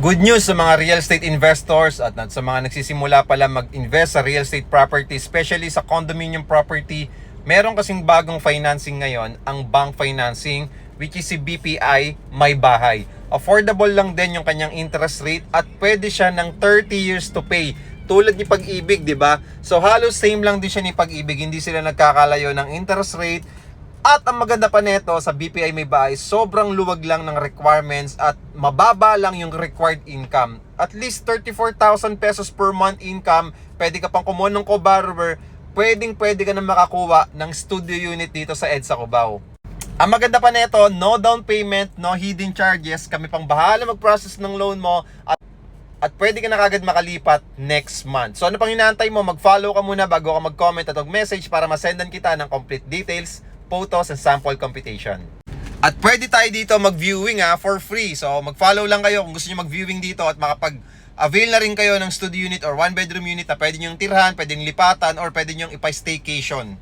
Good news sa mga real estate investors at sa mga nagsisimula pala mag-invest sa real estate property, especially sa condominium property. Meron kasing bagong financing ngayon, ang bank financing, which is si BPI May Bahay. Affordable lang din yung kanyang interest rate at pwede siya ng 30 years to pay. Tulad ni Pag-ibig, di ba? So halos same lang din siya ni Pag-ibig, hindi sila nagkakalayo ng interest rate. At ang maganda pa nito sa BPI May Bahay, sobrang luwag lang ng requirements at mababa lang yung required income. At least 34,000 pesos per month income, pwede ka pang kumuha ng co-borrower, pwede ka na makakuha ng studio unit dito sa EDSA Cubao. Ang maganda pa nito, no down payment, no hidden charges, kami pang bahala mag-process ng loan mo at pwede ka na kagad makalipat next month. So ano pang hinahantay mo? Mag-follow ka muna bago ka mag-comment at mag-message para masendan kita ng complete details, photos, and sample computation. At pwede tayo dito mag-viewing for free. So mag-follow lang kayo kung gusto niyo mag-viewing dito at makapag-avail na rin kayo ng studio unit or one bedroom unit na pwede niyong tirhan, pwede niyong lipatan, or pwede niyong ipa-staycation.